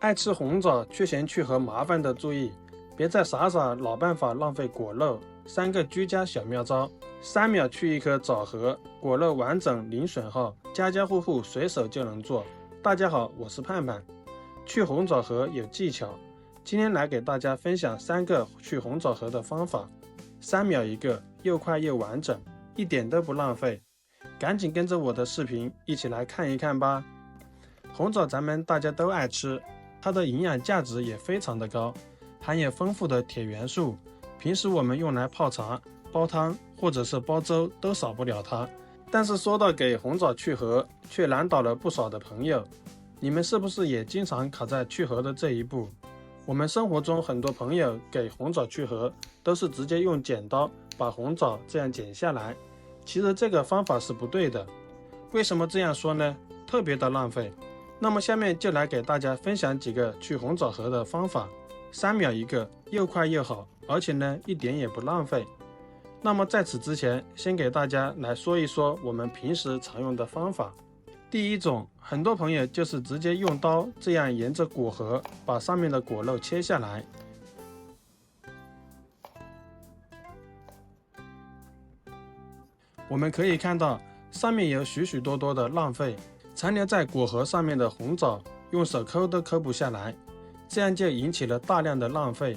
爱吃红枣去咸去核麻烦的注意，别再傻傻老办法浪费果肉。3个居家小妙招：3秒去一颗枣核，果肉完整零损耗，家家户户随手就能做。大家好，我是盼盼。去红枣核有技巧，今天来给大家分享3个去红枣核的方法，3秒一个，又快又完整，一点都不浪费。赶紧跟着我的视频一起来看一看吧。红枣咱们大家都爱吃，它的营养价值也非常的高，含有丰富的铁元素，平时我们用来泡茶、煲汤或者是煲粥都少不了它。但是说到给红枣去核，却难倒了不少的朋友。你们是不是也经常卡在去核的这一步？我们生活中很多朋友给红枣去核，都是直接用剪刀把红枣这样剪下来。其实这个方法是不对的。为什么这样说呢？特别的浪费。那么下面就来给大家分享几个去红枣核的方法，3秒一个，又快又好，而且呢一点也不浪费。那么在此之前，先给大家来说一说我们平时常用的方法。第一种，很多朋友就是直接用刀这样沿着果核把上面的果肉切下来。我们可以看到上面有许许多多的浪费，残留在果核上面的红枣用手抠都抠不下来，这样就引起了大量的浪费。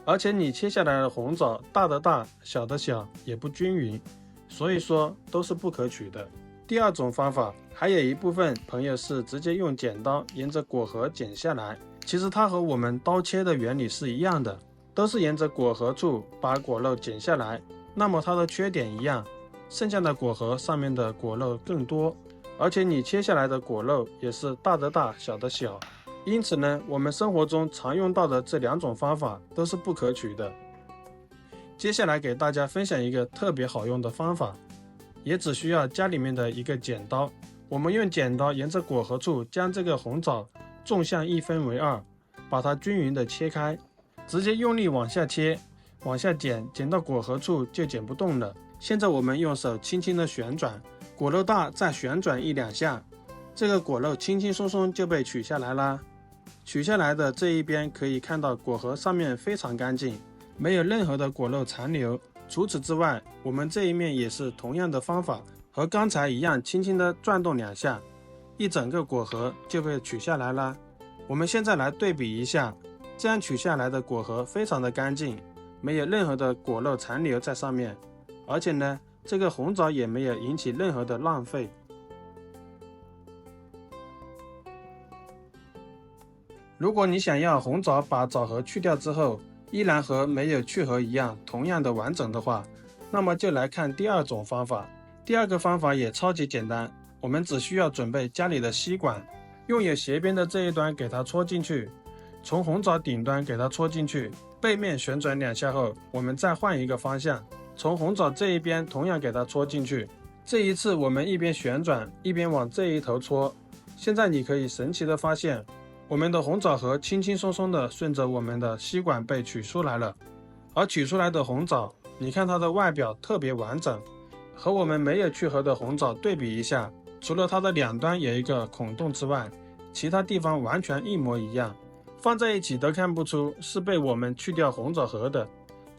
而且你切下来的红枣大的大，小的小，也不均匀，所以说都是不可取的。第二种方法，还有一部分朋友是直接用剪刀沿着果核剪下来，其实它和我们刀切的原理是一样的，都是沿着果核处把果肉剪下来。那么它的缺点一样，剩下的果核上面的果肉更多，而且你切下来的果肉也是大的大，小的小。因此呢，我们生活中常用到的这2种方法都是不可取的。接下来给大家分享一个特别好用的方法，也只需要家里面的一个剪刀。我们用剪刀沿着果核处将这个红枣纵向1分为2，把它均匀的切开，直接用力往下切，往下剪，剪到果核处就剪不动了。现在我们用手轻轻的旋转，果肉大再旋转1、2下，这个果肉轻轻松松就被取下来啦。取下来的这一边可以看到果核上面非常干净，没有任何的果肉残留。除此之外，我们这一面也是同样的方法，和刚才一样，轻轻的转动2下，一整个果核就被取下来啦。我们现在来对比一下，这样取下来的果核非常的干净，没有任何的果肉残留在上面，而且呢，这个红枣也没有引起任何的浪费。如果你想要红枣把枣核去掉之后，依然和没有去核一样，同样的完整的话，那么就来看第2种方法。第2个方法也超级简单，我们只需要准备家里的吸管，用有斜边的这一端给它戳进去，从红枣顶端给它戳进去，背面旋转2下后，我们再换一个方向，从红枣这一边同样给它戳进去。这一次我们一边旋转一边往这一头戳。现在你可以神奇的发现，我们的红枣核轻轻松松的顺着我们的吸管被取出来了。而取出来的红枣，你看它的外表特别完整，和我们没有去核的红枣对比一下，除了它的2端有一个孔洞之外，其他地方完全一模一样，放在一起都看不出是被我们去掉红枣核的。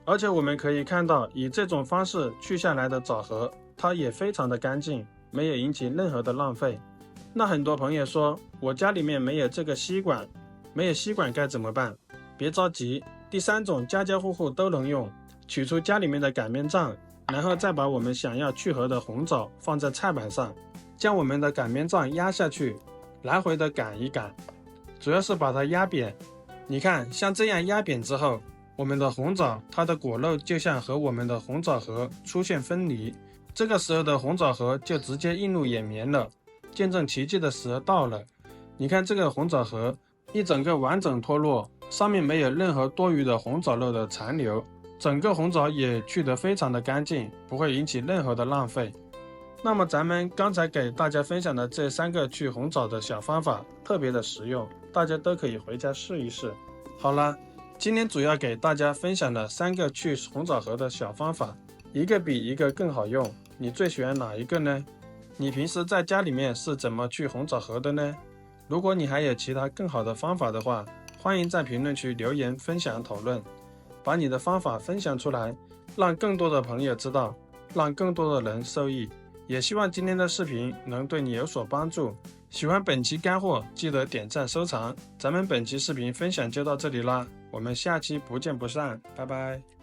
而且我们可以看到，以这种方式去下来的枣核，它也非常的干净，没有引起任何的浪费。那很多朋友说，我家里面没有这个吸管，没有吸管该怎么办？别着急，第3种家家户户都能用，取出家里面的擀面杖，然后再把我们想要去核的红枣放在菜板上，将我们的擀面杖压下去，来回的擀一擀，主要是把它压扁。你看，像这样压扁之后，我们的红枣它的果肉就像和我们的红枣核出现分离，这个时候的红枣核就直接映入眼帘了，见证奇迹的时候到了。你看这个红枣核一整个完整脱落，上面没有任何多余的红枣肉的残留，整个红枣也去得非常的干净，不会引起任何的浪费。那么咱们刚才给大家分享的这3个去红枣的小方法特别的实用，大家都可以回家试一试。好了，今天主要给大家分享了3个去红枣核的小方法，一个比一个更好用，你最喜欢哪一个呢？你平时在家里面是怎么去红枣核的呢？如果你还有其他更好的方法的话，欢迎在评论区留言分享讨论，把你的方法分享出来，让更多的朋友知道，让更多的人受益。也希望今天的视频能对你有所帮助。喜欢本期干货，记得点赞收藏。咱们本期视频分享就到这里啦，我们下期不见不散，拜拜。